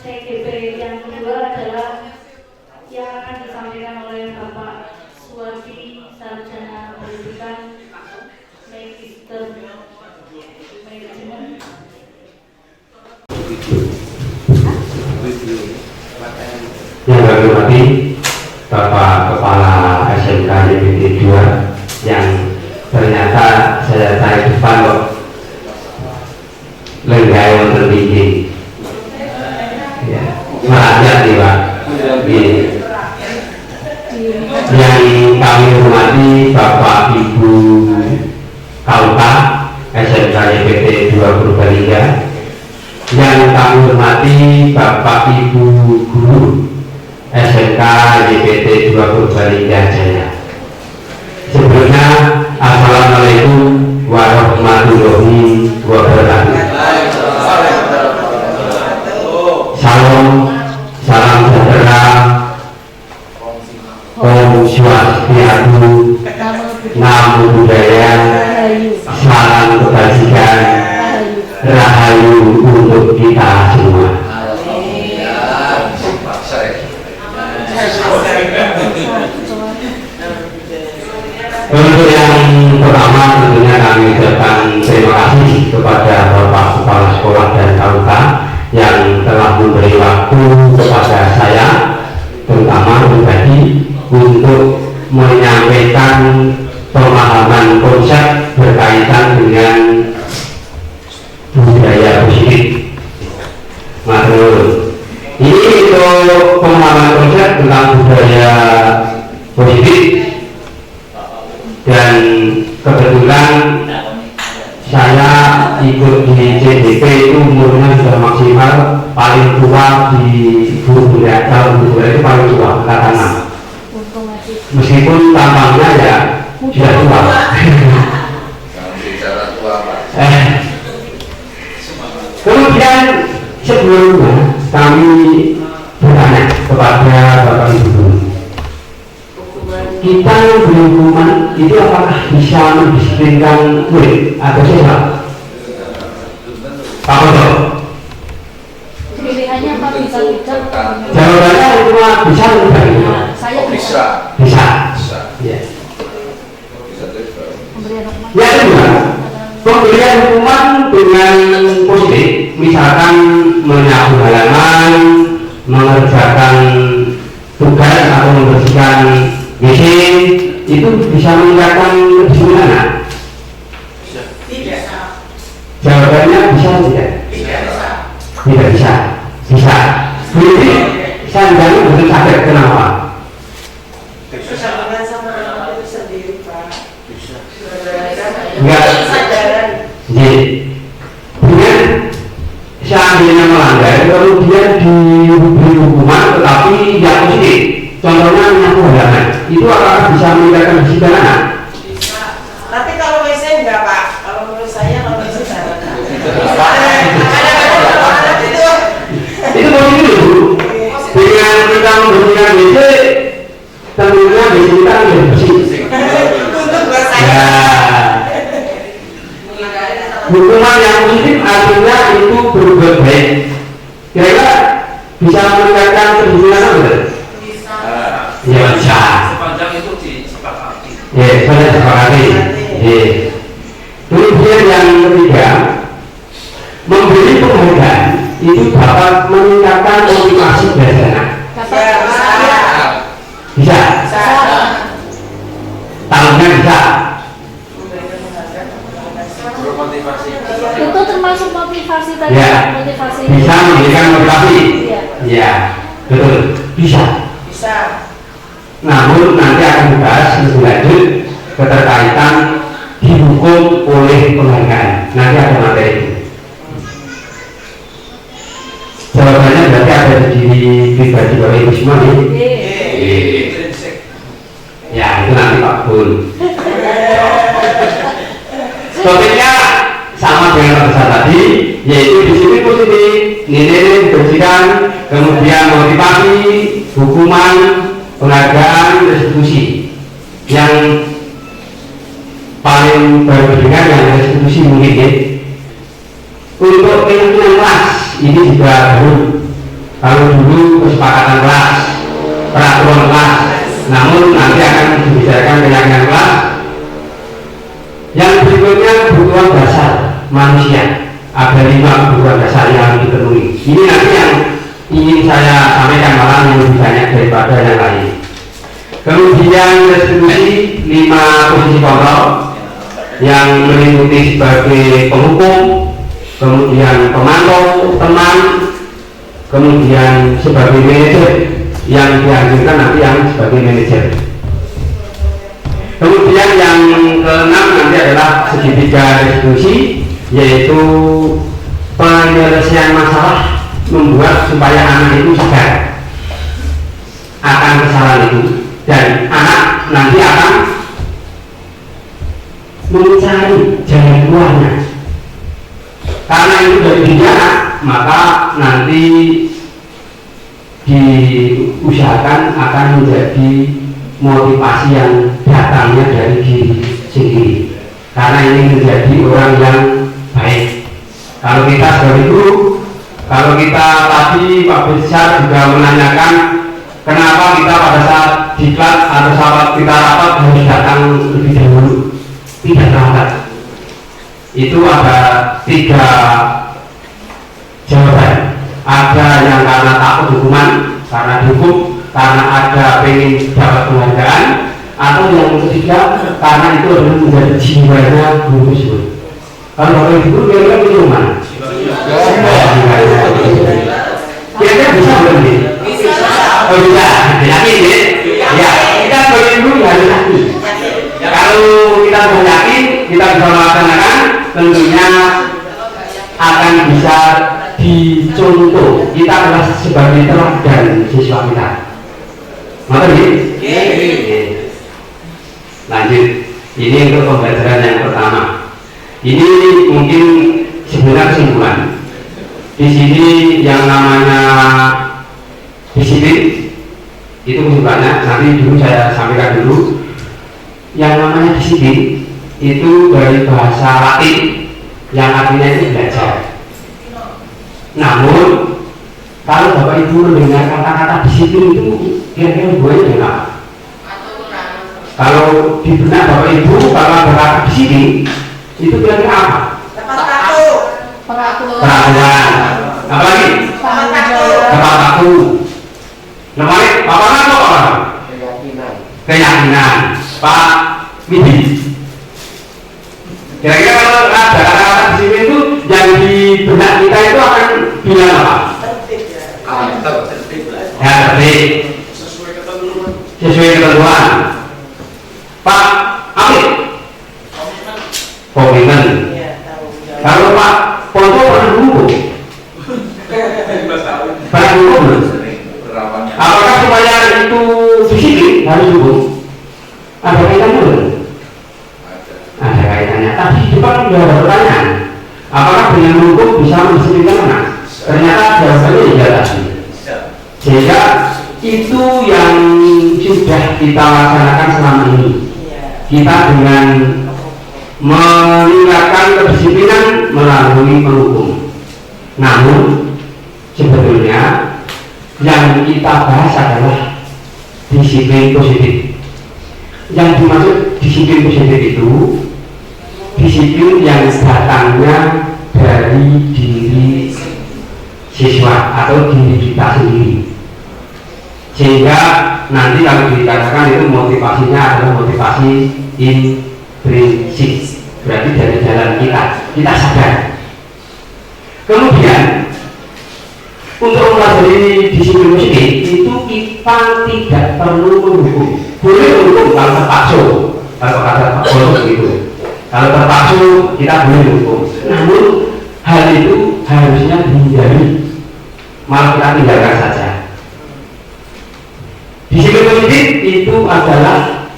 CGP yang kedua adalah yang akan disampaikan oleh Bapak Suwardi, Sarjana Pendidikan Magister Manajemen. Yang kami hormati Bapak Kepala SMK YPT 2 yang ternyata saya tarik depan kok lenggai wonten tinggi. Ya, banyak nih Pak. Yang kami hormati Bapak Ibu Kauta SMK YPT 2 Purbalingga. Yang kami hormati Bapak Ibu Guru SMK YPT 2 Purbalingga Jaya. Sebelumnya Assalamualaikum warahmatullahi wabarakatuh. Salam, salam sejahtera, Om Swastiastu, Namo Buddhaya, salam kebajikan, rahayu untuk kita semua. Untuk yang pertama tentunya kami ucapkan terima kasih kepada Bapak Kepala Sekolah dan Kauta yang telah memberi waktu kepada saya terutama pribadi untuk menyampaikan pemahaman konsep berkaitan dengan budaya positif. Matur. Ini untuk pemahaman konsep tentang budaya positif, dan kebetulan saya ikut di CDP itu umurnya sudah maksimal, paling tua di budaya itu paling tua, karena meskipun tampangnya ya sudah tua. Kemudian sebelumnya kami bertanya kepada Bapak Ibu, kita berhubungan itu apakah bisa mendisiplinkan murid atau siswa? Pak Koto? Pilihannya apa bisa tidak? Jawabannya cuma bisa atau tidak? Saya bisa. Bisa. Ya. Yang kedua, pemberian hukuman dengan positif, misalkan menyapu halaman, mengerjakan tugas atau membersihkan WC, itu bisa meningkatkan kedisiplinan. Tidak. Jawabannya bisa atau tidak? Tidak bisa. Bisa. Jadi sandalnya betul sakit, kenapa? Kesalahan sama anak itu sendiri, Pak. Bisa. Enggak. Jadi dengan seandainya melanggar, kemudian diberi hukuman tetapi yang positif, contohnya menyapu halaman, itu apakah bisa meningkatkan kedisiplinan? Bisa. Tapi kalau WC enggak, Pak. Kalau menurut saya kalau WC enggak. Itu positif dulu. Dengan kita membersihkan WC, tentunya WC kita menjadi bersih. Untuk buat saya. Ya. Hukuman yang positif artinya itu berbuat baik. Kira-kira bisa meningkatkan kedisiplinan betul? Bisa. Ya bisa. Sepanjang itu disepakati. Ya, saya sepakati. Ya. Kemudian yang ketiga, memberi penghargaan itu dapat meningkatkan motivasi belajar. Bisa. Tahunnya bisa. Itu termasuk motivasi tadi. Ya. Motivasi. Bisa memberikan motivasi. Iya. Ya, betul. Bisa. Bisa. Namun nanti akan dibahas lebih lanjut keterkaitan dihukum oleh penghargaan. Nanti ada materi itu. Jawabannya berarti ada di diri pribadi Bapak Ibu semua nih. Ya itu nanti Pak Bun. Topiknya sama dengan pesan tadi, yaitu disiplin positif, nilai dibersihkan, kemudian motivasi, hukuman, penghargaan, restitusi. Yang paling berbeda yang restitusi mungkin ya. Untuk keyakinan kelas ini juga baru Kalau dulu kesepakatan kelas, peraturan kelas, namun nanti akan dibicarakan keyakinan kelas. Yang berikutnya kebutuhan dasar manusia. Ada 5 kebutuhan dasar yang dipenuhi. Ini nanti yang ingin saya sampaikan, malah yang lebih banyak daripada yang lain. Kemudian restitusi 5 posisi kontrol yang meliputi sebagai penghukum, kemudian pemantau, teman, kemudian sebagai manajer yang dihasilkan nanti yang sebagai manajer. Kemudian yang keenam nanti adalah segitiga restitusi, yaitu penyelesaian masalah, membuat supaya anak itu sadar akan kesalahan itu, dan anak nanti akan mencari jalan keluarnya. Karena itu dari dia, maka nanti diusahakan akan menjadi motivasi yang datangnya dari diri sendiri, karena ini menjadi orang yang baik. Kalau kita sebagai guru, kalau kita tadi Pak Besar juga menanyakan kenapa kita pada saat diklat atau saat kita rapat harus datang lebih dahulu, tidak terlambat. Itu ada 3 jawaban. Ada yang karena takut hukuman, karena dihukum, karena ada pengen dapat penghargaan, atau yang ketiga karena itu adalah menjadi jiwanya guru tersebut. Kalau Bapak Ibu kira-kira itu mana? Kira-kira bisa belum nih? Oh bisa, yakin ya? Ya, kita sebagai guru harus yakin. Kalau kita sudah yakin, kita bisa melaksanakan, tentunya akan bisa dicontoh. Kita adalah sebagai teladan siswa kita. Maka ini? Lanjut. Ini untuk pembelajaran yang pertama. Ini mungkin sebenarnya kesimpulan. Di sini yang namanya disiplin itu kesimpulannya. Nanti dulu saya sampaikan dulu. Yang namanya disiplin itu dari bahasa Latin yang artinya itu belajar. Namun kalau Bapak Ibu mendengar kata-kata disiplin itu kira-kira hubungannya dengan apa? Kalau di benak Bapak Ibu kalau ada kata disiplin itu kira-kira apa? Peraturan. Apa lagi? Tepat waktu. Namanya apa apa? Keyakinan. Pak Widi. Kira-kira kalau ada kata-kata disiplin itu yang di benak kita itu akan bilang apa? Tertib. Ya, tertib. Sesuai ketentuan. Pak Amir. Komitmen. Kalau Pak Ponto pernah hukum? Pernah hukum belum? Apakah supaya itu disiplin harus hukum? Ada kaitannya belum? Ada kaitannya. Tapi depan sudah ada pertanyaan. Apakah dengan hukum bisa mendisiplinkan anak? Ternyata jawabannya tidak tadi. Sehingga itu yang sudah kita laksanakan selama ini. Kita dengan meningkatkan kedisiplinan melalui penghukum. Namun sebetulnya yang kita bahas adalah disiplin positif. Yang dimaksud disiplin positif itu disiplin yang datangnya dari diri siswa atau diri kita sendiri, sehingga nanti kalau dikatakan itu motivasinya adalah motivasi intrinsik, berarti dari jalan kita sadar. Kemudian untuk mempelajari disiplin positif itu kita tidak perlu menghukum. Boleh menghukum kalau terpaksa, kalau kata Pak itu. Kalau terpaksa kita boleh menghukum. Namun hal itu harusnya dihindari, malah kita tinggalkan saja. Disiplin positif itu adalah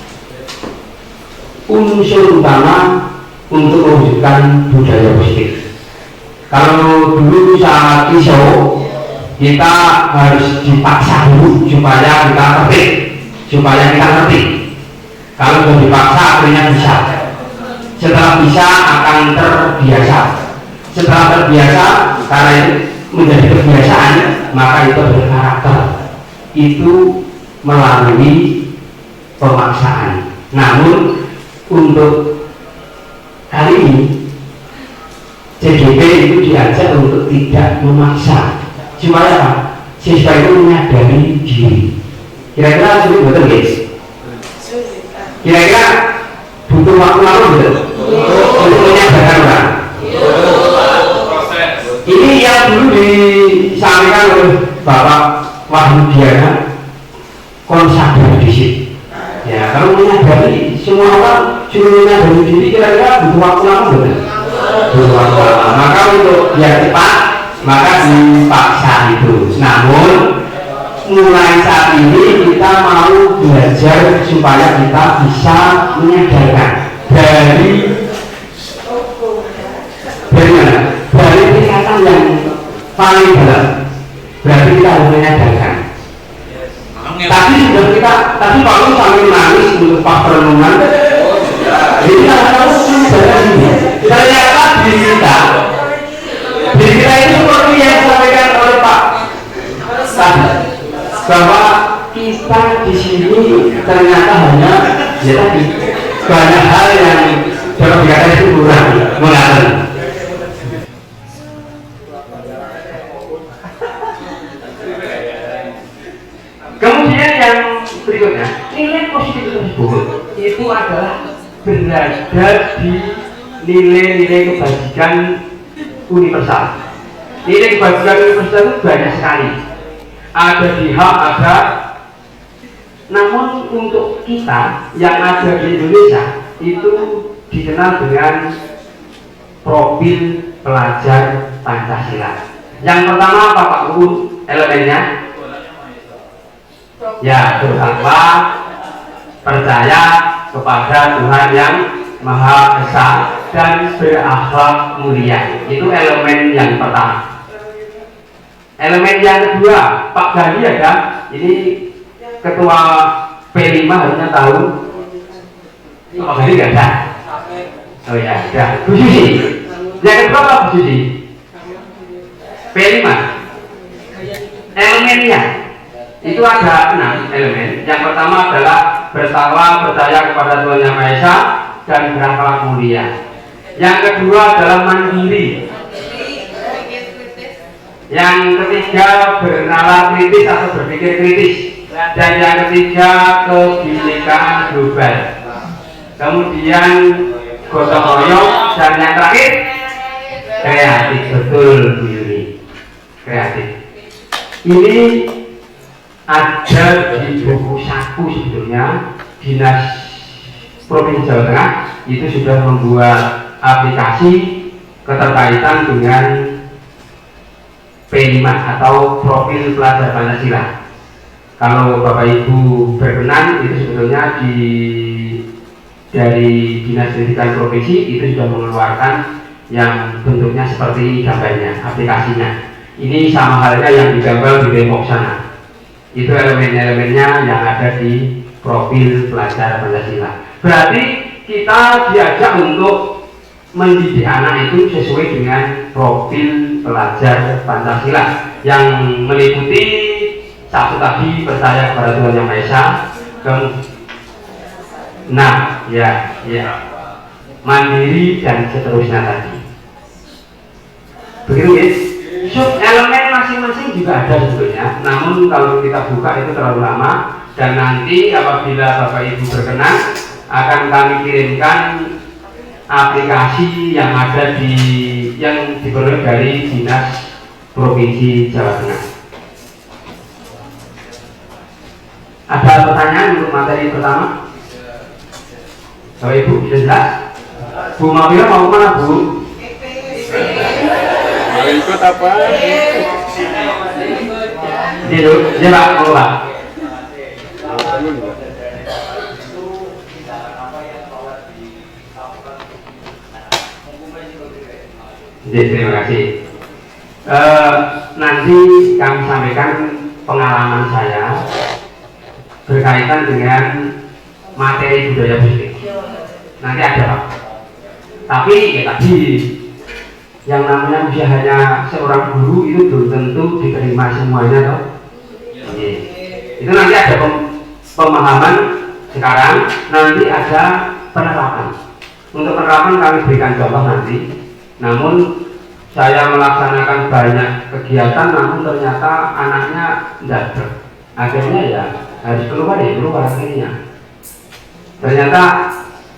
unsur utama untuk mewujudkan budaya positif. Kalau dulu saat kisau kita harus dipaksa dulu supaya kita ngerti. Kalau sudah dipaksa akhirnya bisa. Setelah bisa akan terbiasa. Setelah terbiasa, karena itu menjadi kebiasaan, maka itu berkarakter, itu melalui pemaksaan. Namun untuk kali ini CDP itu diajak untuk tidak memaksa, supaya apa? Siswa itu menyadari diri. Kira-kira sulit betul guys? Kira-kira butuh waktu lama betul? Untuk menyadarkan orang. Ini yang dulu disampaikan oleh Bapak Wahyudiana, konsadar diri. Ya, kalau menyadari semua orang suruh menyadari diri, kira-kira butuh waktu lama betul? Butuh waktu lama. Maka untuk biar cepat, maka dipaksa itu. Namun mulai saat ini kita mau belajar supaya kita bisa menyadarkan dari mana? Dari tingkatan yang paling dalam. Berarti kita harus menyadarkan. Tadi sudah kita, tadi Pak Lu sambil nangis untuk Pak Perenungan. Jadi kita harus menyadarkan ini. Ternyata diri kita itu seperti yang disampaikan oleh Pak tadi, bahwa kita di sini ternyata hanya ya tadi banyak hal yang dalam dikata itu kurang mengatur. Kemudian yang berikutnya, nilai positif tersebut itu adalah berada di nilai-nilai kebajikan universal. Nilai kebajikan universal itu banyak sekali. Ada di hak, ada. Namun untuk kita yang ada di Indonesia itu dikenal dengan profil pelajar Pancasila. Yang pertama apa Pak Guru elemennya? Ya, bertakwa, percaya kepada Tuhan yang Maha Esa dan berakhlak mulia. Itu elemen yang pertama. Elemen yang kedua, Pak Gani ada. Ini ketua P5 harusnya tahu. Pak Gani nggak ada. Oh ya, ada. Bu Susi. Yang kedua apa Bu Susi? P5. Elemennya itu ada 6 elemen. Yang pertama adalah bertakwa, percaya kepada Tuhan Yang Maha Esa dan berakhlak mulia. Yang kedua adalah mandiri. Yang ketiga bernalar kritis atau berpikir kritis. Dan yang ketiga kebinekaan global. Kemudian gotong royong dan yang terakhir kreatif. Betul Bu Yuni, kreatif. Ini ada di buku saku sebetulnya. Dinas Provinsi Jawa Tengah itu sudah membuat aplikasi keterkaitan dengan P5 atau profil pelajar Pancasila. Kalau Bapak Ibu berkenan, itu sebetulnya dari Dinas Pendidikan Provinsi itu sudah mengeluarkan yang bentuknya seperti ini gambarnya, aplikasinya. Ini sama halnya yang digambar di Depok sana. Itu elemen-elemennya yang ada di profil pelajar Pancasila. Berarti kita diajak untuk mendidik anak itu sesuai dengan profil pelajar Pancasila yang meliputi satu tadi percaya kepada Tuhan Yang Maha Esa, mandiri dan seterusnya tadi. Begitu guys. Sub elemen masing-masing juga ada sebetulnya, namun kalau kita buka itu terlalu lama, dan nanti apabila Bapak Ibu berkenan akan kami kirimkan aplikasi yang ada yang diperoleh dari Dinas Provinsi Jawa Tengah. Ada pertanyaan untuk materi pertama? Bapak Ibu sudah jelas? Bu Mawira mau kemana Bu? Mau ikut apa? Gitu, ya Pak, mau Pak. Terima kasih. Nanti kami sampaikan pengalaman saya berkaitan dengan materi budaya positif. Nanti ada Pak. Tapi ya tadi yang namanya usia hanya seorang guru itu belum tentu diterima semuanya toh. Itu nanti ada pemahaman sekarang, nanti ada penerapan. Untuk penerapan kami berikan contoh nanti. Namun saya melaksanakan banyak kegiatan, namun ternyata anaknya tidak ber. Akhirnya ya harus keluar akhirnya. Ternyata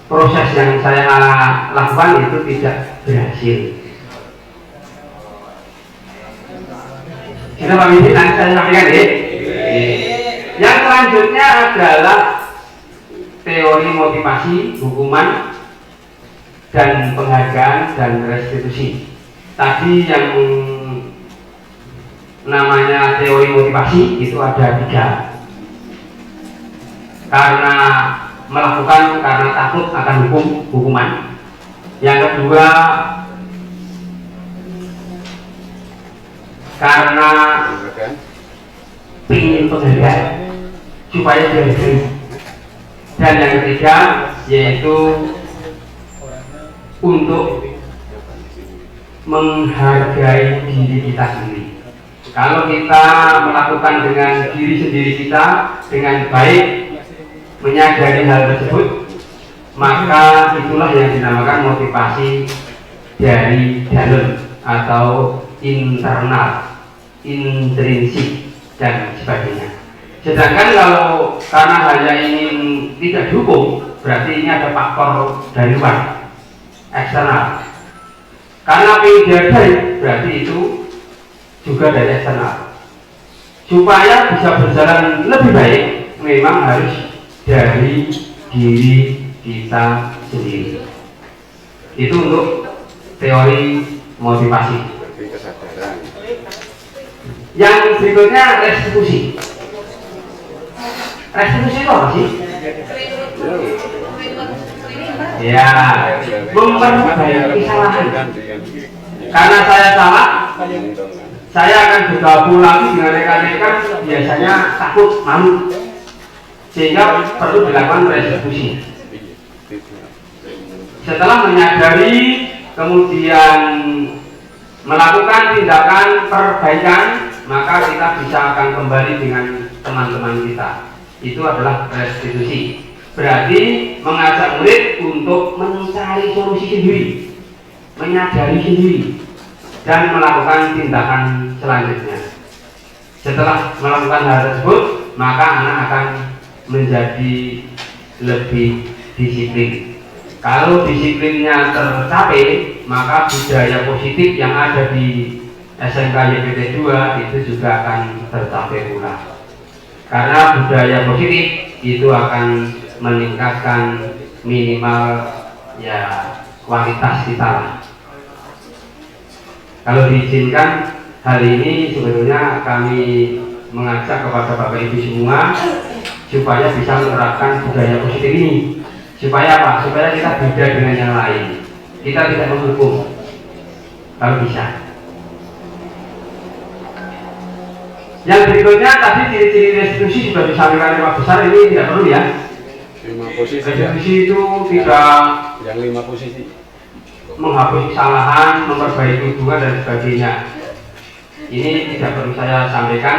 proses yang saya lakukan itu tidak berhasil. Kita Pak Mimpi, nanti saya sampaikan ya. Yang selanjutnya adalah teori motivasi, hukuman, dan penghargaan dan restitusi. Tadi yang namanya teori motivasi itu ada 3. Karena melakukan karena takut akan hukuman. Yang kedua, karena ingin penghargaan supaya dihargai. Dan yang ketiga yaitu untuk menghargai diri kita sendiri. Kalau kita melakukan dengan diri sendiri kita dengan baik, menyadari hal tersebut, maka itulah yang dinamakan motivasi dari dalam atau internal, intrinsik dan sebagainya. Sedangkan kalau karena hanya ingin tidak didukung, berarti ini ada faktor dari luar, eksternal. Karena ingin dihargai, berarti itu juga dari eksternal. Supaya bisa berjalan lebih baik, memang harus dari diri kita sendiri. Itu untuk teori motivasi. Yang berikutnya restitusi. Restitusi itu apa sih? Ya, memperbaiki kesalahan. Karena saya salah, saya akan bergabung lagi dengan rekan-rekan, biasanya takut, malu, sehingga perlu dilakukan restitusi. Setelah menyadari, kemudian melakukan tindakan perbaikan, maka kita bisa akan kembali dengan teman-teman kita. Itu adalah restitusi. Berarti mengajak murid untuk mencari solusi sendiri, menyadari sendiri, dan melakukan tindakan selanjutnya. Setelah melakukan hal tersebut, maka anak akan menjadi lebih disiplin. Kalau disiplinnya tercapai, maka budaya positif yang ada di SMK YPT 2 itu juga akan tercapai pula. Karena budaya positif itu akan meningkatkan minimal ya kualitas kita lah. Kalau diizinkan, hari ini sebetulnya kami mengajak kepada Bapak Ibu semua supaya bisa menerapkan budaya positif ini. Supaya apa? Supaya kita beda dengan yang lain. Kita tidak menghukum kalau bisa. Yang berikutnya tadi ciri-ciri restitusi sudah disampaikan oleh Pak Besar, ini tidak perlu ya. 5 posisi restitusi ya? itu tidak yang 5 posisi menghapus kesalahan, memperbaiki hubungan dan sebagainya. Ini tidak perlu saya sampaikan.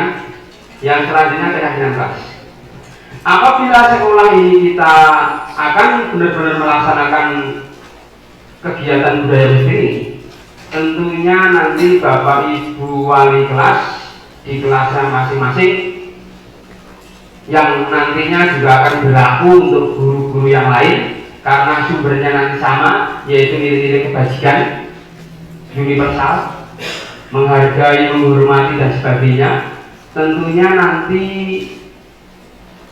Yang selanjutnya keyakinan kelas. Apabila sekolah ini kita akan benar-benar melaksanakan kegiatan budaya ini, tentunya nanti Bapak Ibu wali kelas di kelasnya masing-masing yang nantinya juga akan berlaku untuk guru-guru yang lain karena sumbernya nanti sama, yaitu nilai-nilai kebajikan universal, menghargai, menghormati dan sebagainya. Tentunya nanti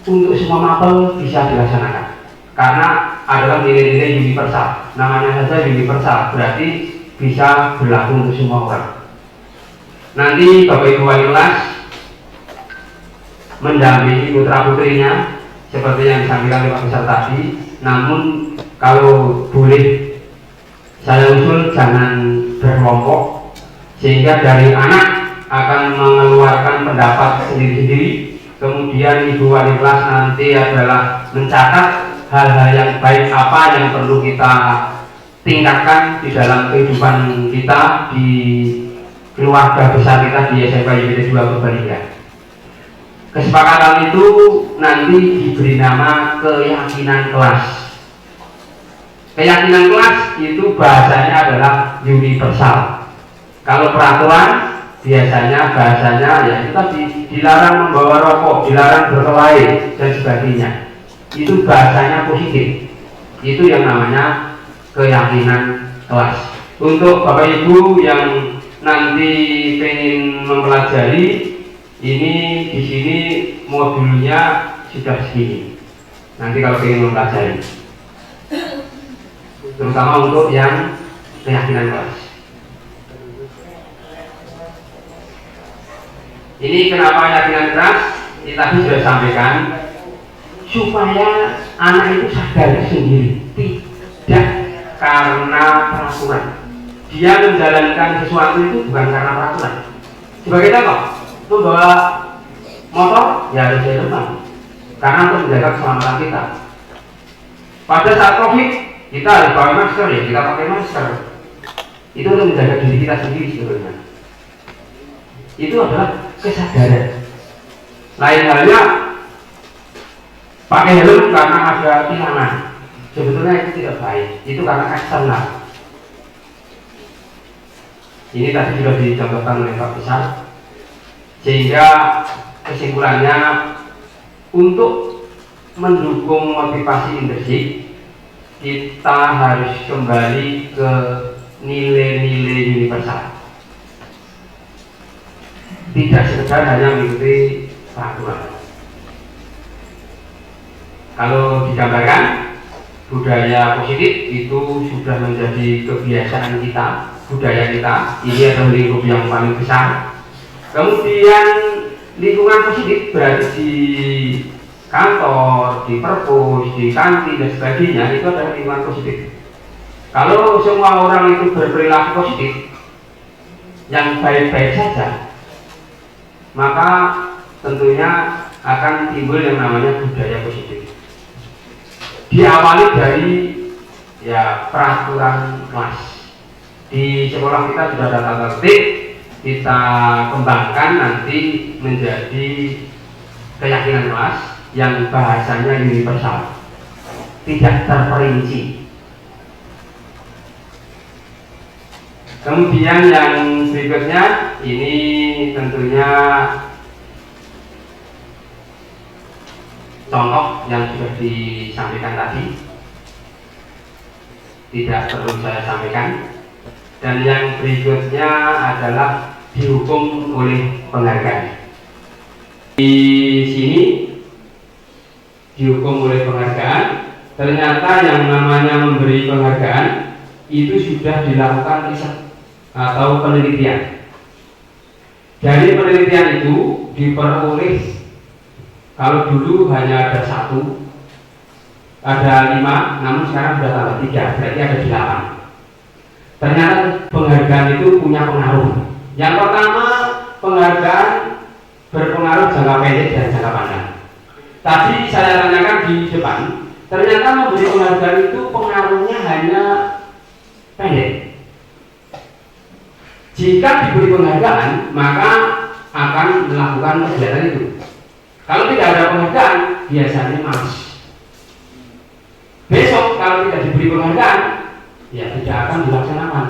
untuk semua mapel bisa dilaksanakan karena adalah nilai-nilai universal. Namanya saja universal, berarti bisa berlaku untuk semua orang. Nanti Bapak Ibu wali kelas mendampingi putra putrinya seperti yang disampaikan oleh Pak Besar tadi. Namun kalau boleh saya usul jangan berkelompok, sehingga dari anak akan mengeluarkan pendapat sendiri-sendiri. Kemudian Ibu wali kelas nanti adalah mencatat hal-hal yang baik apa yang perlu kita tingkatkan di dalam kehidupan kita di keluarga besar kita di SMK YPT 2 Purbalingga. Kesepakatan itu nanti diberi nama keyakinan kelas. Keyakinan kelas itu bahasanya adalah universal. Kalau peraturan biasanya bahasanya ya kita dilarang membawa rokok, dilarang berkelahi dan sebagainya. Itu bahasanya positif. Itu yang namanya keyakinan kelas. Untuk Bapak Ibu yang nanti pengen mempelajari ini, di sini modulnya sudah segini. Nanti kalau pengen mempelajari, terutama untuk yang keyakinan kelas. Ini kenapa keyakinan kelas? Ini tadi sudah sampaikan, supaya anak itu sadar sendiri, tidak karena peraturan. Dia menjalankan sesuatu itu bukan karena peraturan. Sebagai contoh, membawa motor ya harus di depan, karena untuk menjaga keselamatan kita. Pada saat COVID kita harus pakai masker, ya kita pakai masker. Itu untuk menjaga diri kita sendiri sebenarnya. Itu adalah kesadaran. Lain halnya pakai helm karena ada tilangan, sebetulnya itu tidak baik. Itu karena eksternal. Ini tadi sudah dicontohkan oleh Pak Besar, sehingga kesimpulannya untuk mendukung motivasi intrinsik kita harus kembali ke nilai-nilai universal, tidak sekedar hanya mengikuti peraturan. Kalau digambarkan, budaya positif itu sudah menjadi kebiasaan kita, budaya kita. Ini adalah lingkup yang paling besar. Kemudian lingkungan positif berarti di kantor, di perpus, di kantin dan sebagainya, itu adalah lingkungan positif. Kalau semua orang itu berperilaku positif, yang baik-baik saja, maka tentunya akan timbul yang namanya budaya positif. Diawali dari ya peraturan kelas. Di sekolah kita sudah ada tata tertib, kita kembangkan nanti menjadi keyakinan kelas yang bahasanya universal, tidak terperinci. Kemudian yang berikutnya ini tentunya contoh yang sudah disampaikan tadi, tidak perlu saya sampaikan. Dan yang berikutnya adalah dihukum oleh penghargaan. Di sini dihukum oleh penghargaan. Ternyata yang namanya memberi penghargaan itu sudah dilakukan riset atau penelitian. Dari penelitian itu diperoleh, kalau dulu hanya ada 1, ada 5, namun sekarang sudah tambah 3, berarti ada 8. Ternyata penghargaan itu punya pengaruh. Yang pertama, penghargaan berpengaruh jangka pendek dan jangka panjang. Tadi saya tanyakan di depan, ternyata memberi penghargaan itu pengaruhnya hanya pendek. Jika diberi penghargaan, maka akan melakukan kegiatan itu. Kalau tidak ada penghargaan, biasanya malas. Besok kalau tidak diberi penghargaan, ya tidak akan dilaksanakan.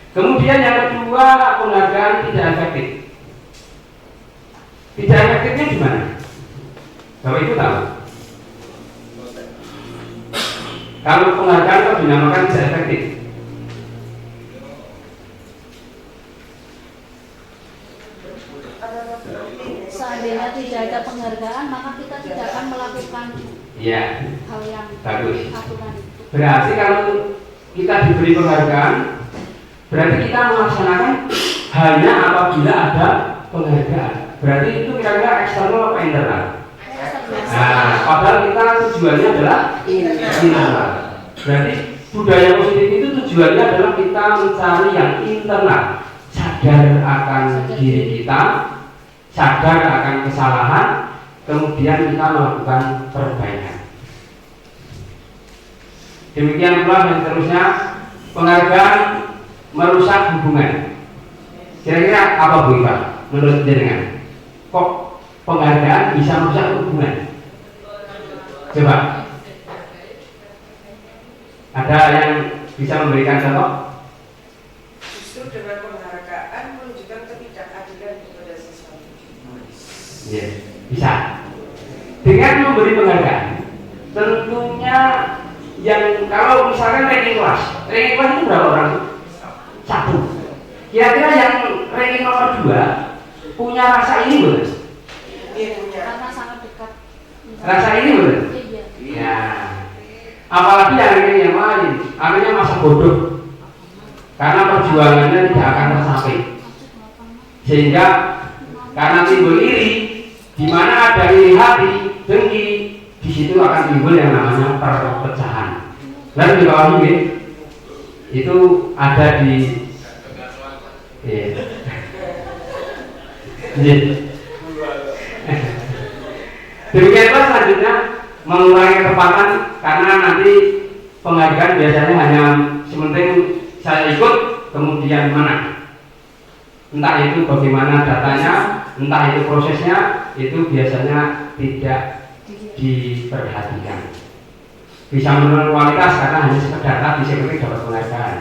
Kemudian yang kedua, penghargaan tidak efektif. Tidak efektifnya gimana? Bapak Ibu tahu? Kalau penghargaan kok dinamakan tidak efektif? Seandainya tidak ada penghargaan, maka kita tidak akan melakukan hal yang bagus. aturan itu. Berarti kalau kita diberi penghargaan, berarti kita melaksanakan hanya apabila ada penghargaan. Berarti itu kira-kira eksternal atau internal? Nah, padahal kita tujuannya adalah internal. Berarti budaya positif itu tujuannya adalah kita mencari yang internal, sadar akan diri kita, sadar akan kesalahan, kemudian kita melakukan perbaikan. Demikian pula dan seterusnya, penghargaan merusak hubungan. Kira-kira apa Bu Iva menurut jenengan? Kok penghargaan bisa merusak hubungan? Coba. Ada yang bisa memberikan contoh? Justru dengan penghargaan menunjukkan ketidakadilan kepada sesuatu. Ya, bisa. Dengan memberi penghargaan, tentunya yang kalau misalkan ranking kelas itu berapa orang? 1. Kira-kira yang ranking nomor 2 punya rasa ini bukan? Dia punya. Karena sangat dekat. Rasa ini bukan? Iya. Ya. Apalagi yang ranking yang lain, akhirnya masa bodoh. Karena perjuangannya tidak akan tercapai. Sehingga karena timbul iri, di mana ada iri hati, dengki, di situ akan timbul yang namanya perpecahan. Dan di bawah ini itu ada di demikianlah selanjutnya mengurangi ketepatan, karena nanti penghargaan biasanya hanya sementing saya ikut kemudian menang. Entah itu bagaimana datanya, entah itu prosesnya, itu biasanya tidak diperhatikan. Bisa menurunkan kualitas karena hanya sekedar tadi seperti dapat penghargaan.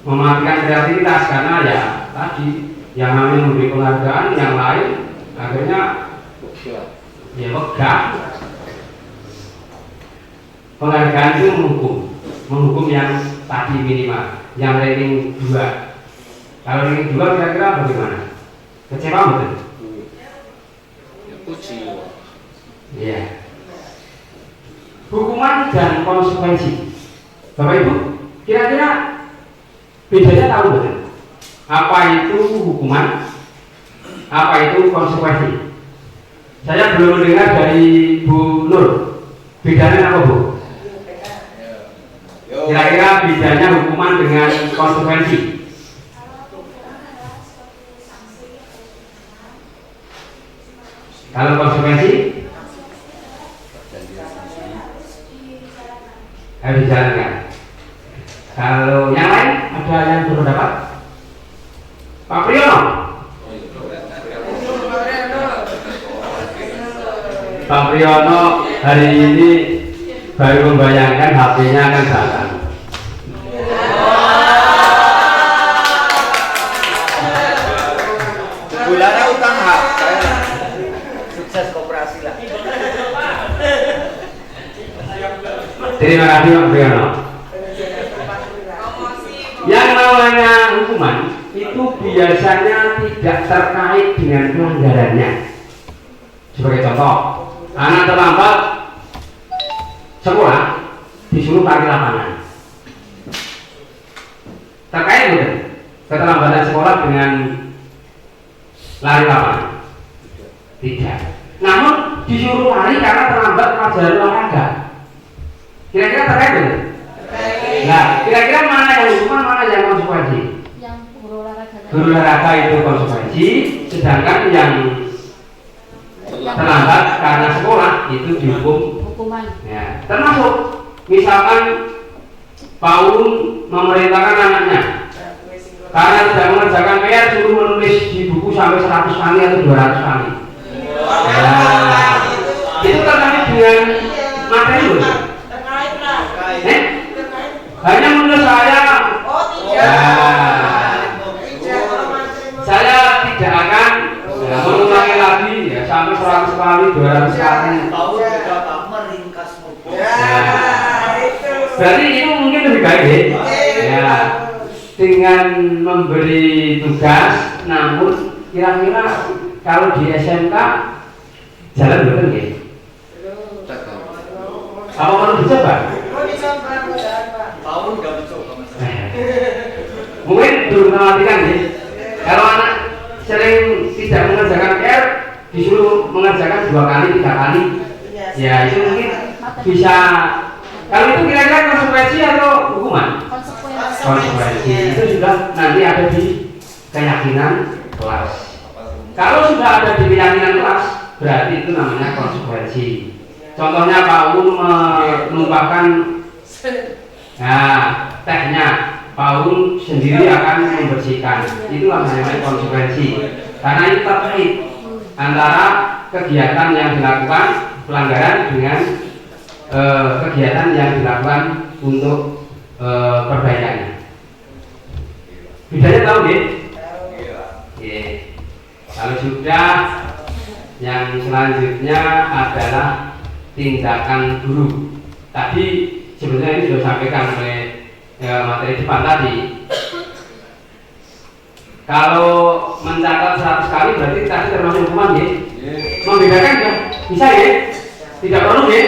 Mematikan kreativitas karena ya tadi yang namanya memberi penghargaan, yang lain akhirnya ya megah. Penghargaan itu menghukum yang tadi minimal, yang ranking 2. Kalau ranking 2 kira-kira bagaimana? Kecewa betul? Ya puji. Iya. Hukuman dan konsekuensi. Bapak Ibu, kira-kira bedanya tahu betul? Apa itu hukuman? Apa itu konsekuensi? Saya belum mendengar dari Bu Nur. Bedanya apa Bu? Kira-kira bedanya hukuman dengan konsekuensi? Kalau konsekuensi harus dijalankan. Kalau yang lain ada yang berpendapat? Pak Priyono. Pak Priyono hari ini baru membayangkan HP-nya akan datang. Bulannya utang hak, saya sukses koperasi lah. Terima kasih Pak Priyono. Yang namanya hukuman itu biasanya tidak terkait dengan pelanggarannya. Sebagai contoh, anak terlambat sekolah disuruh lari lapangan. Terkait bukan keterlambatan sekolah dengan lari lapangan? Tidak. Namun disuruh lari karena terlambat pelajaran olahraga. Kira-kira terkait bukan? Nah, kira-kira mana yang hukuman, mana yang konsekuensi? Yang guru olahraga. Guru olahraga itu konsekuensi, sedangkan yang terlambat karena sekolah itu dihukum Hukuman. ya. Termasuk misalkan Paul memerintahkan anaknya karena tidak mengerjakan PR suruh menulis di buku sampai 100 kali atau 200 kali. Nah, itu terkait dengan materi loh. Terkait lah. Hanya menurut saya Oh tidak. Tidak kalau materi. saya tidak akan mengulangi lagi ya sampai 100 kali, 200 kali. Tahu juga Pak meringkas buku. Ya, itu. Berarti itu mungkin lebih baik ya, dengan memberi tugas. Namun kira-kira kalau di SMK jalan betul ya? Apa perlu dicoba? Oh dicoba Pak. Tahu nggak mencoba Mas? Mungkin belum mematikan ya. Kalau anak sering tidak mengerjakan PR disuruh mengerjakan 2 kali, 3 kali, ya itu mungkin bisa. Kalau itu kira-kira konsekuensi atau hukuman? Konsekuensi. Konsekuensi itu sudah nanti ada di keyakinan kelas. Kalau sudah ada di keyakinan kelas, berarti itu namanya konsekuensi. Contohnya Pak Ulu menumpahkan Nah, tehnya Paun sendiri akan membersihkan. Itulah namanya konsekuensi. Karena itu terkait antara kegiatan yang dilakukan pelanggaran dengan kegiatan yang dilakukan untuk perbaikannya. Bedanya tahu nggih? Oke. Kalau sudah, yang selanjutnya adalah tindakan guru. Tadi sebenarnya ini sudah disampaikan oleh materi depan tadi. Kalau mencatat 100 kali berarti tadi termasuk hukuman ya? Membedakan ya? Bisa ya? Tidak perlu ya?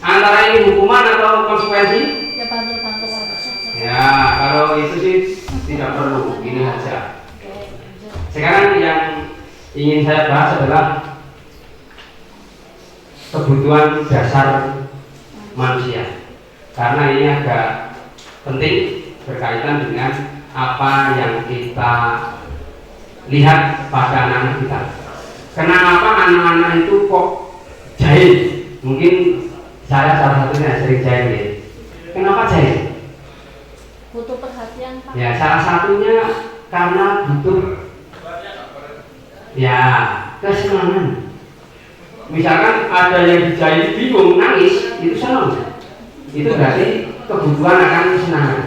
Antara ini hukuman atau konsekuensi? Ya bantu-bantu saja. Ya, kalau itu sih tidak perlu, ini saja. Oke, lanjut. Sekarang yang ingin saya bahas adalah kebutuhan dasar manusia. Karena ini agak penting berkaitan dengan apa yang kita lihat pada anak-anak kita. Kenapa anak-anak itu kok jahil? Mungkin saya salah satunya sering jahil ya. Kenapa jahil? Butuh perhatian Pak. Ya, salah satunya karena butuh ya kesenangan. Misalkan ada yang dijahili bingung, nangis, itu senang. Itu berarti kebutuhan akan kesenangan.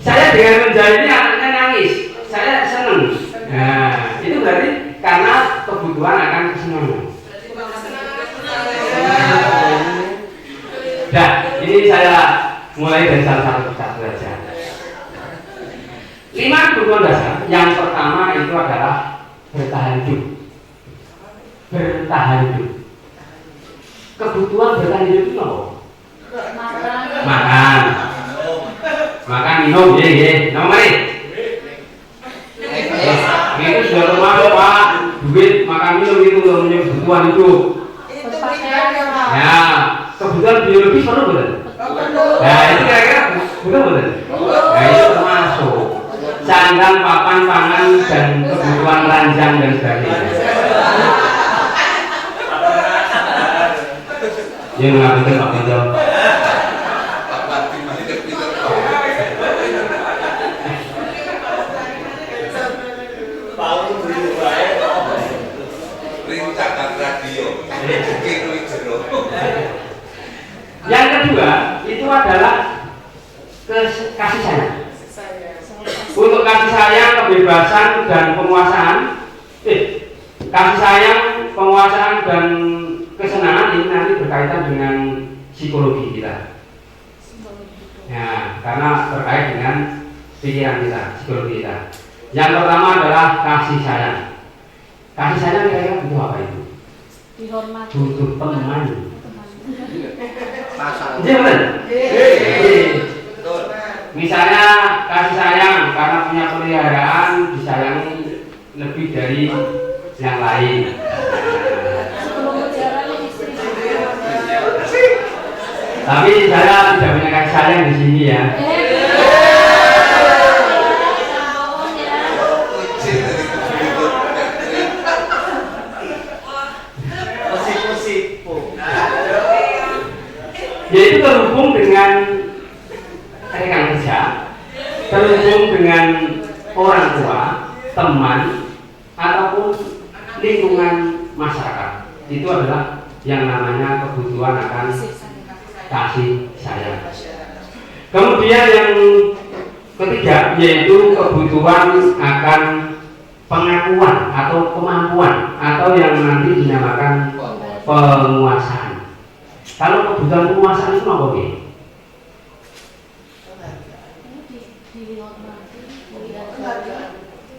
Saya dengan menjahili anaknya nangis, saya senang. Nah, itu berarti karena kebutuhan akan kesenangan. Nah, ini saya mulai dari salah satu satu saja. 5 kebutuhan dasar. Yang pertama itu adalah bertahan hidup. Bertahan hidup. Kebutuhan bertahan hidup itu apa? Makan. Makan, minum, ya. Nama mari. Itu sudah termasuk Pak. Duit, makan, minum itu namanya kebutuhan hidup. Ya, kebutuhan biologis perlu betul. Nah, itu kira-kira betul betul. Nah, itu termasuk sandang, papan, pangan, dan kebutuhan ranjang dan sebagainya. Ya, nggak betul Pak Betul. Yang kedua itu adalah kasih sayang. Untuk kasih sayang, kebebasan dan penguasaan, kasih sayang, penguasaan dan kesenangan ini nanti berkaitan dengan psikologi kita. Ya, karena terkait dengan pikiran kita, psikologi kita. Yang pertama adalah kasih sayang. Kasih sayang kira-kira butuh apa itu? Dihormati. Butuh teman. Masalah. Iya benar. Misalnya kasih sayang karena punya peliharaan disayangi lebih dari yang lain. Sebelum berjalan istri. Tapi saya tidak punya kasih sayang di sini ya. Yaitu terhubung dengan rekan kerja, terhubung dengan orang tua, teman, ataupun lingkungan masyarakat. Itu adalah yang namanya kebutuhan akan kasih sayang. Kemudian yang ketiga yaitu kebutuhan akan pengakuan atau kemampuan atau yang nanti dinamakan penguasaan. Kalau kebutuhan penguasaan itu apa nih?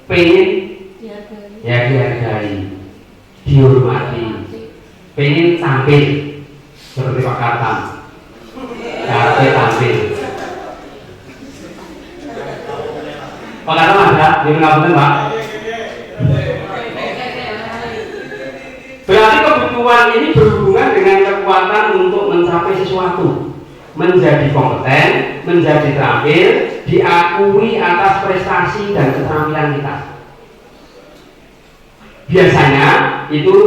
Pengen ya dihargai, dihormati, pengen tampil seperti Pak Kartam, tampil. Pak Kartam ada di mana Pak? Berarti kebutuhan ini berhubungan dengan kekuatan untuk mencapai sesuatu, menjadi kompeten, menjadi terampil, diakui atas prestasi dan keterampilan kita. biasanya itu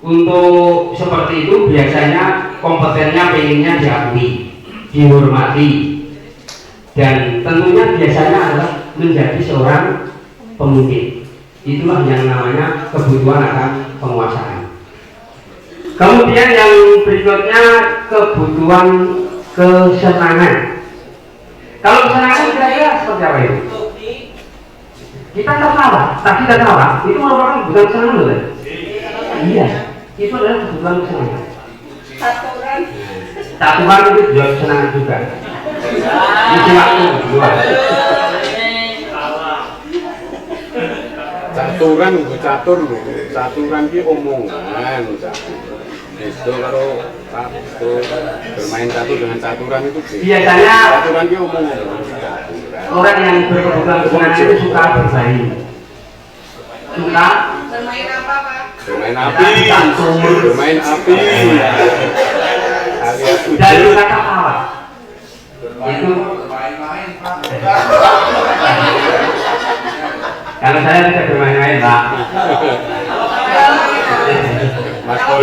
untuk seperti itu biasanya kompetennya pengennya diakui, dihormati, dan tentunya biasanya adalah menjadi seorang pemimpin. Itulah yang namanya kebutuhan akan penguasaan. Kemudian yang berikutnya kebutuhan kesenangan. Kalau kesenangan kira-kira seperti apa itu? Kita tertawa, tadi tertawa, itu merupakan kebutuhan kesenangan loh. Iya, itu adalah kebutuhan kesenangan. Tatuan itu juga kesenangan juga. Isi waktu dua. Caturan, catur lho. Caturan ki omongan. Itu kalau bermain catur dengan caturan itu biasanya caturan ki omongan. Orang yang berkebutuhan kesenangan itu suka bermain. Suka Bermain apa, Pak? Bermain api. Bermain api. dan suka ketawa. Itu kalau saya tidak bermain-main Pak.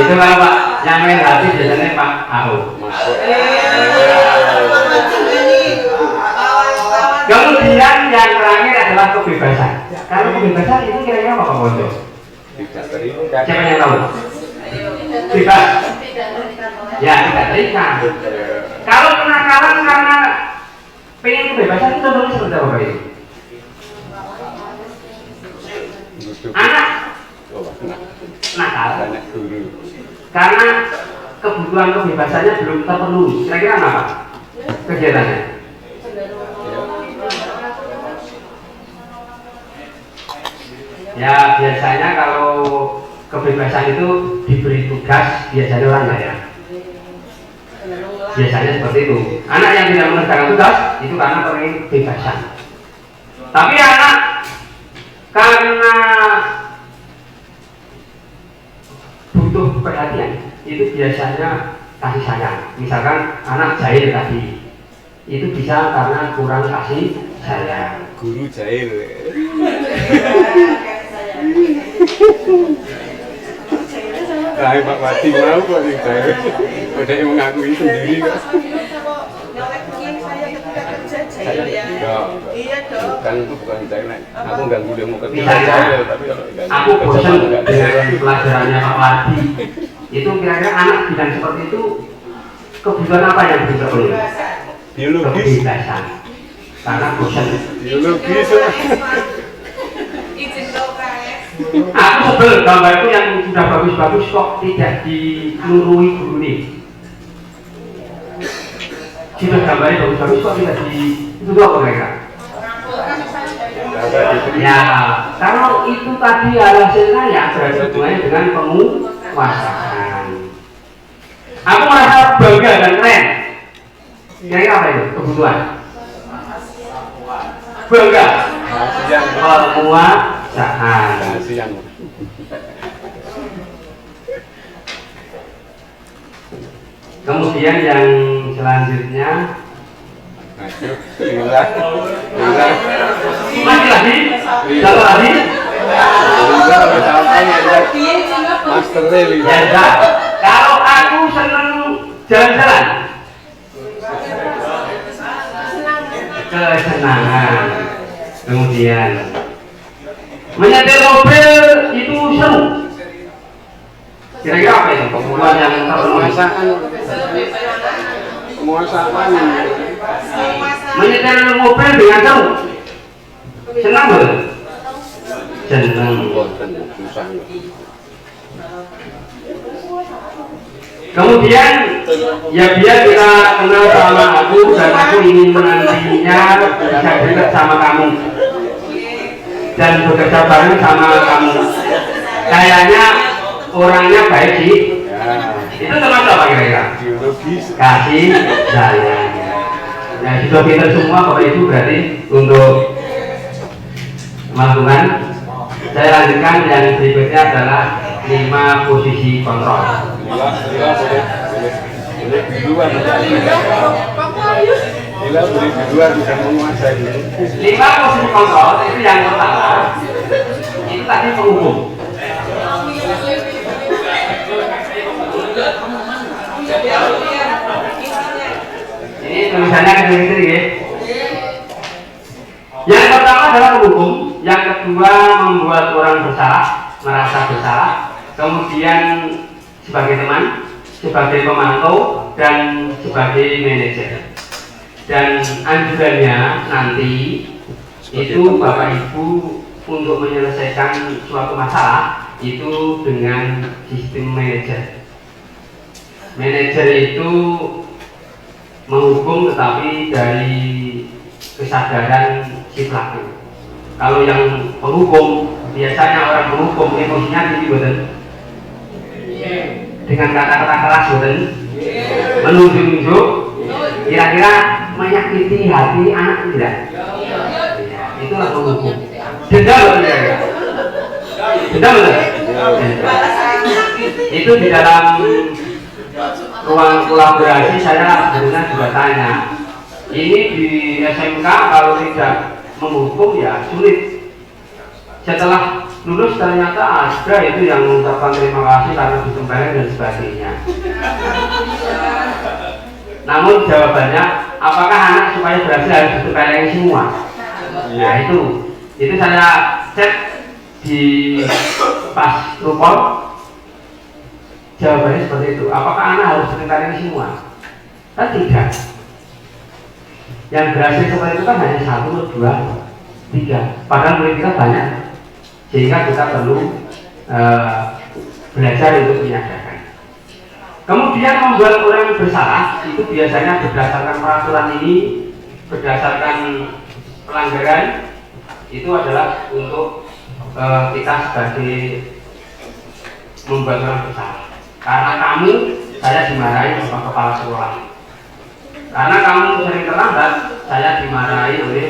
Itu kalau Pak yang main hati biasanya Pak Ao. Kemudian yang terakhir adalah kebebasan. Kalau kebebasan itu kira-kira apa Pak Bondo? Siapa yang tahu? Bebas. Ya tidak terikat. Kalau kenakalan karena pengen kebebasan itu contohnya seperti apa Pak? Anak nakal karena kebutuhan kebebasannya belum terpenuhi. Kira-kira apa kegiatannya? Ya biasanya kalau kebebasan itu diberi tugas biasanya orang ya. Biasanya seperti itu. Anak yang tidak mengerjakan tugas itu karena pengen kebebasan. Tapi anak karena butuh perhatian itu biasanya kasih sayang. Misalkan anak jahil tadi itu bisa karena kurang kasih sayang. Guru jahil. Nah, Pak Wati mau kok sing jahil. Udah mengakui sendiri kok. Iya dong. Kan itu bukan jahil. Aku ganggu dia mau kerja Misalnya, jahil, tapi kalau diganggu aku kerja bosan enggak dengan pelajarannya Pak Wati. Itu kira-kira anak bidang seperti itu kebutuhan apa yang bisa terpenuhi? biologis. Kebebasan. Karena bosan. Biologis. Izin ke UKS. Aku sebel gambarku yang sudah bagus-bagus kok tidak dilurui guru nih. Sudah gambarnya bagus-bagus kok tidak itu apa mereka? Ya, kalau itu tadi hasilnya ya berarti hubungannya dengan penguasaan. Aku merasa bangga dan keren. Kira-kira apa itu kebutuhan? Bangga. Penguasaan. Kasihan. Kemudian yang selanjutnya Gila. lagi lagi, satu lagi. Master Rally. Ya enggak. Kalau aku seneng jalan-jalan, kesenangan. Kemudian menyetir mobil itu seru. Kira-kira apa itu kebutuhan yang terpenuhi? Penguasaan. Menyetir mobil dengan seru. Senang betul? Senang. Susah. Kemudian ya biar kita kenal sama aku dan aku ingin menantinya bisa dekat sama kamu dan bekerja bareng sama kamu. Kayaknya orangnya baik sih. Itu termasuk apa kira-kira? Biologis. Kasih sayang. Nah sudah pintar semua kalau itu berarti untuk melakukan. Saya lanjutkan yang berikutnya adalah 5 posisi kontrol. Boleh duluan. Gila boleh duluan bisa menguasai. 5 posisi kontrol itu yang pertama itu tadi penghubung. Ini tulisannya gitu ya. Yang pertama adalah menghukum, yang kedua membuat orang bersalah, merasa bersalah, kemudian sebagai teman, sebagai pemantau, dan sebagai manajer. Dan anjurannya nanti itu Bapak Ibu untuk menyelesaikan suatu masalah itu dengan sistem manajer. Manajer itu menghukum tetapi dari kesadaran si pelaku. Kalau yang penghukum, biasanya orang menghukum emosinya tinggi betul. Dengan kata-kata keras betul. Menunjuk-nunjuk, kira-kira menyakiti hati anak tidak? Ya, itulah penghukum. Denda betul ya? Denda betul? Itu di dalam ruang kolaborasi saya sebenarnya juga tanya. Ini di SMK kalau tidak menghukum ya sulit. Setelah lulus ternyata ada itu yang mengucapkan terima kasih karena ditempelin dan sebagainya. Namun jawabannya, apakah anak supaya berhasil harus ditempelin semua? Ya itu saya cek di pas rupol. Jawabannya seperti itu. Apakah anak harus ditempelin semua? Kan tidak. Yang berhasil seperti itu kan hanya 1, 2, 3. Padahal murid kita banyak, sehingga kita perlu belajar untuk menyadarkan. Kemudian membuat orang bersalah itu biasanya berdasarkan peraturan ini, berdasarkan pelanggaran itu adalah untuk kita sebagai membuat orang bersalah. Karena kamu, saya dimarahi sama kepala sekolah. Karena kamu sering terlambat, saya dimarahi oleh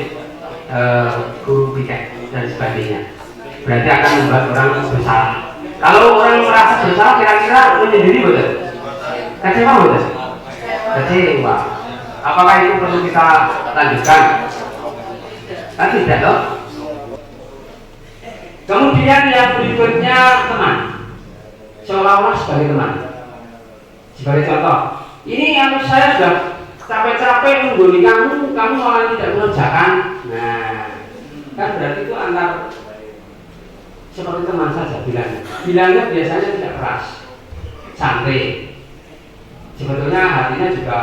guru piket dan sebagainya. Berarti akan membuat orang bersalah. Kalau orang merasa bersalah, kira-kira menyendiri betul? Kecewa betul? Kecewa. Apakah itu perlu kita lanjutkan? Kan tidak dong? Kemudian yang berikutnya teman. Seolah-olah sebagai teman. Sebagai contoh, ini yang saya sudah capek-capek menggoli kamu malah tidak mengerjakan. Nah, kan berarti itu antar seperti teman saja bilangnya biasanya tidak keras, santai. Sebetulnya hatinya juga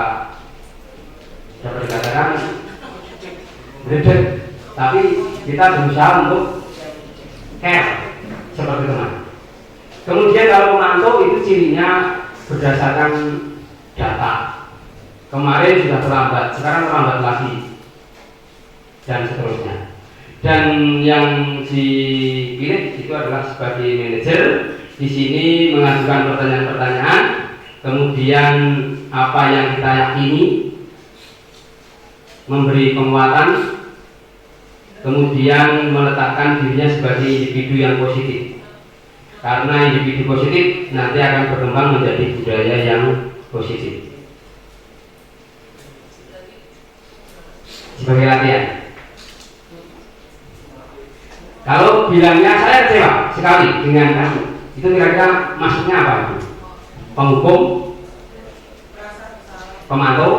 dapat dikatakan beredar, tapi kita berusaha untuk care seperti teman. Kemudian kalau memantau itu cirinya berdasarkan data. Kemarin sudah terlambat, sekarang terlambat lagi, dan seterusnya. Dan yang dipilih itu adalah sebagai manajer. Di sini mengajukan pertanyaan-pertanyaan, kemudian apa yang kita yakini, memberi penguatan, kemudian meletakkan dirinya sebagai individu yang positif. Karena individu positif nanti akan berkembang menjadi budaya yang positif. Sebagai latihan. Kalau bilangnya saya kecewa sekali dengan kamu, itu kira-kira maksudnya apa itu? Penghukum, pemantau,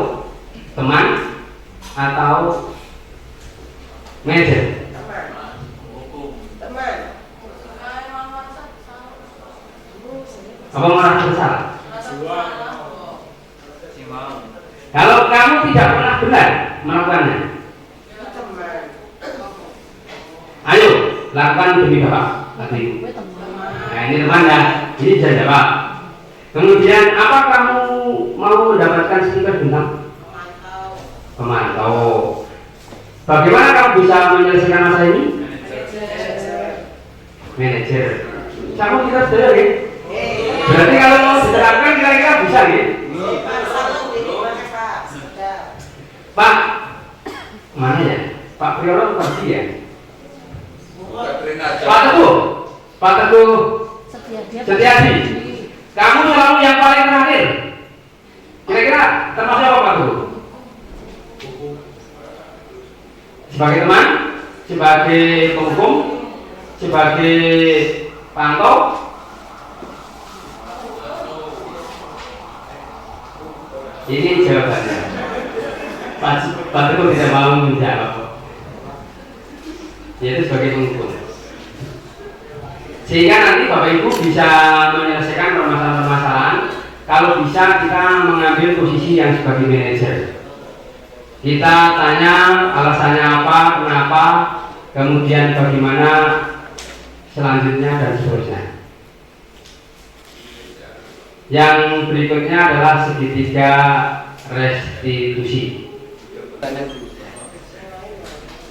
teman, atau manajer? Teman. Apa merasa bersalah? Kalau kamu tidak pernah benar melakukannya, ayo lakukan demi Bapak. Nah ini teman ya, ini bisa jawab. Kemudian apa kamu mau mendapatkan stiker bintang? Pemantau. Bagaimana kamu bisa menyelesaikan masalah ini? Manajer. Kamu kita sudah ya? Berarti kalau mau diterapkan kira-kira bisa ya? Pak, mana ya? Pak Prioro pasti ya? Pak Teguh Setiadi. Kamu selalu yang paling terakhir. Kira-kira termasuk apa Pak Teguh? Sebagai teman, sebagai penghukum, sebagai pantau. Ini jawabannya. Pak Teguh tidak mau menjawab. Yaitu sebagai penghukum. Sehingga nanti Bapak Ibu bisa menyelesaikan permasalahan-permasalahan. Kalau bisa kita mengambil posisi yang sebagai manajer. Kita tanya alasannya apa, kenapa, kemudian bagaimana selanjutnya dan seterusnya. Yang berikutnya adalah segitiga restitusi.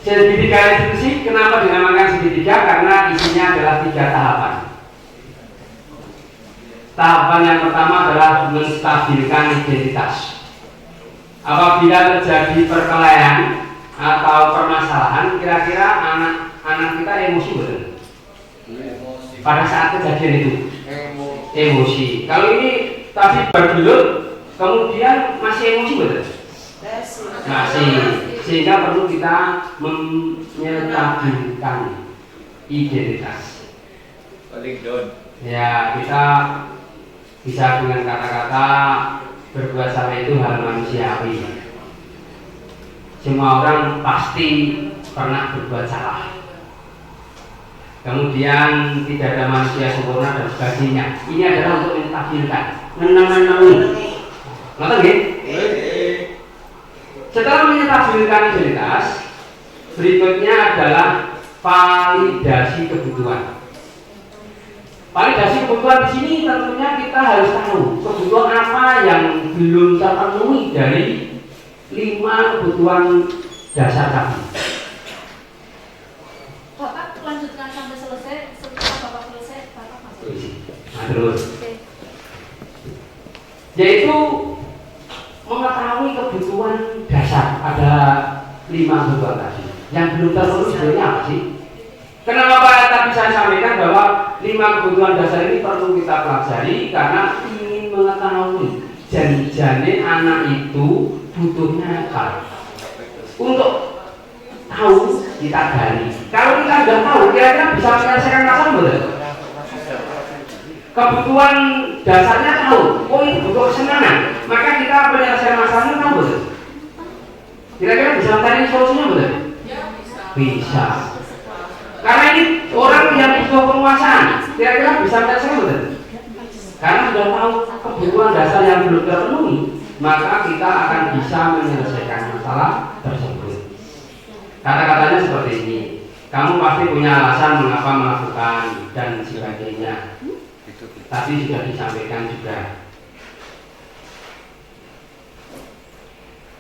Segitiga restitusi kenapa dinamakan segitiga? Karena isinya adalah 3 tahapan. Tahapan yang pertama adalah menstabilkan identitas. Apabila terjadi perkelahian atau permasalahan, kira-kira anak kita emosi betul? Pada saat kejadian itu emosi. Kalau ini tadi bergelut, kemudian masih emosi betul? Masih. Sehingga perlu kita menstabilkan identitas. Ya, kita bisa dengan kata-kata berbuat salah itu hal manusiawi. Semua orang pasti pernah berbuat salah. Kemudian tidak ada manusia sempurna dan sebagainya. Ini adalah untuk menstabilkan, menenangkan. Ngerti nggih? Setelah menstabilkan identitas, berikutnya adalah validasi kebutuhan. Validasi kebutuhan di sini tentunya kita harus tahu kebutuhan apa yang belum terpenuhi dari 5 kebutuhan dasar tadi. Bapak lanjutkan sampai selesai. Setelah Bapak selesai, Bapak masuk. Nah, terus. Yaitu mengetahui kebutuhan dasar. Ada 5 kebutuhan tadi. Yang belum terpenuhi sebenarnya apa sih? Kenapa tadi saya sampaikan bahwa 5 kebutuhan dasar ini perlu kita pelajari karena ingin mengetahui jane anak itu butuhnya apa. Untuk tahu kita gali. Kalau kita sudah tahu, kira-kira bisa menyelesaikan masalah betul? Kebutuhan dasarnya tahu. Oh ini butuh kesenangan. Maka kita menyelesaikan masalahnya tahu betul? Kira-kira bisa mencari solusinya betul? Bisa. Karena ini orang yang butuh penguasaan, kira-kira bisa menyelesaikan betul? Karena sudah tahu kebutuhan dasar yang belum terpenuhi, maka kita akan bisa menyelesaikan masalah tersebut. Kata-katanya seperti ini. Kamu pasti punya alasan mengapa melakukan dan sebagainya. Tadi sudah disampaikan juga.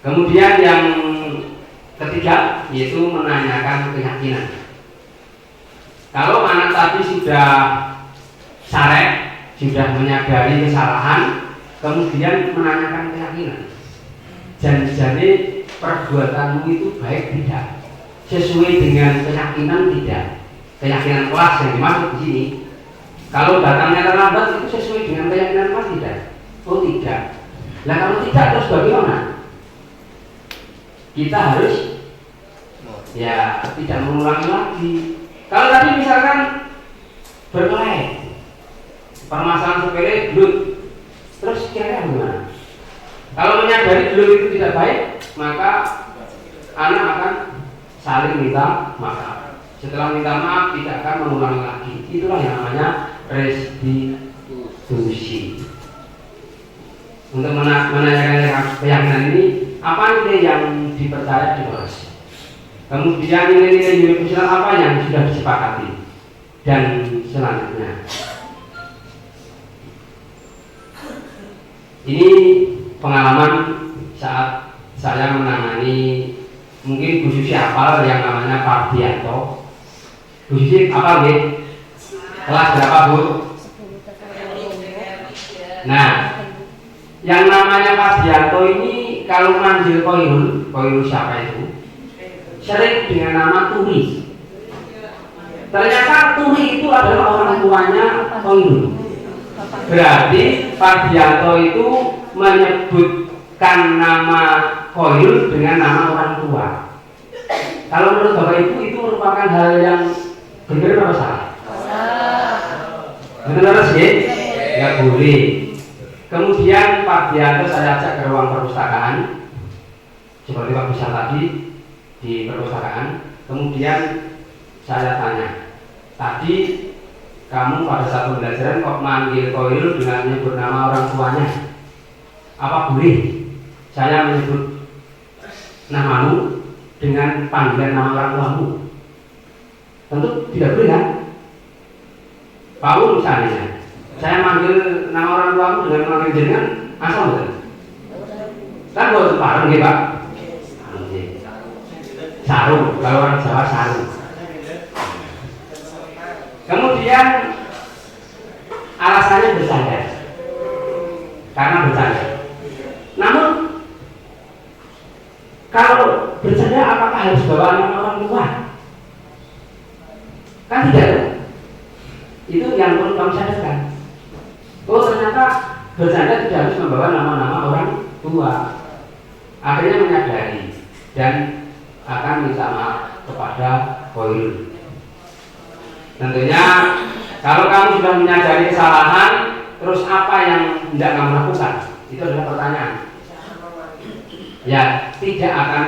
Kemudian yang ketiga yaitu menanyakan keyakinan. Kalau anak tadi sudah sarek, sudah menyadari kesalahan, kemudian menanyakan keyakinan. Janji-janji perbuatanmu itu baik tidak? Sesuai dengan keyakinan tidak? Keyakinan kelas yang dimaksud di sini. Kalau datangnya terlambat itu sesuai dengan keyakinan kelas tidak? Oh tidak. Nah kalau tidak terus bagaimana? Kita harus ya tidak mengulangi lagi. Kalau tadi misalkan berkelahi, permasalahan sepele gelut, terus kira-kira gimana? Kalau menyadari gelut itu tidak baik, maka anak akan saling minta maaf. Setelah minta maaf tidak akan mengulangi lagi. Itulah yang namanya restitusi. Untuk menanyakan keyakinan ini, apa nilai yang dipercaya di kelas? Kemudian nilai-nilai universal apa yang sudah disepakati? Dan selanjutnya. Ini pengalaman saat saya menangani, mungkin Bu Susi hafal yang namanya Pak Dianto. Bu Susi hafal nggih? Kelas berapa Bu? Nah, yang namanya Pak Dianto ini kalau manggil Koirul siapa itu? Sering dengan nama Turi. Ternyata Turi itu adalah orang tuanya Koirul. Berarti Pak Dianto itu menyebutkan nama Koirul dengan nama orang tua. Kalau menurut Bapak Ibu itu merupakan hal yang benar atau salah? Benar sih? Nggak boleh. Kemudian Pak Dianto saya ajak ke ruang perpustakaan. seperti Pak Bisa tadi di perpustakaan. Kemudian saya tanya, tadi kamu pada saat pembelajaran kok manggil Koirul dengan menyebut nama orang tuanya, apa boleh saya menyebut namamu dengan panggilan nama orang tuamu? Tentu tidak boleh kan? Pak Ul misalnya, saya manggil nama orang tuamu dengan manggil jenengan, asal betul? Kan buat bareng ya Pak? Sarung, kalau orang Jawa sarung. Kemudian alasannya bercanda, karena bercanda. Namun kalau bercanda apakah harus bawa nama orang tua? Kan tidak. Itu yang perlu kamu sadarkan. Oh ternyata bercanda tidak harus membawa nama-nama orang tua. Akhirnya menyadari dan akan minta maaf kepada Koirul. Tentunya kalau kamu sudah menyadari kesalahan, terus apa yang tidak kamu lakukan? Itu adalah pertanyaan. Ya, tidak akan,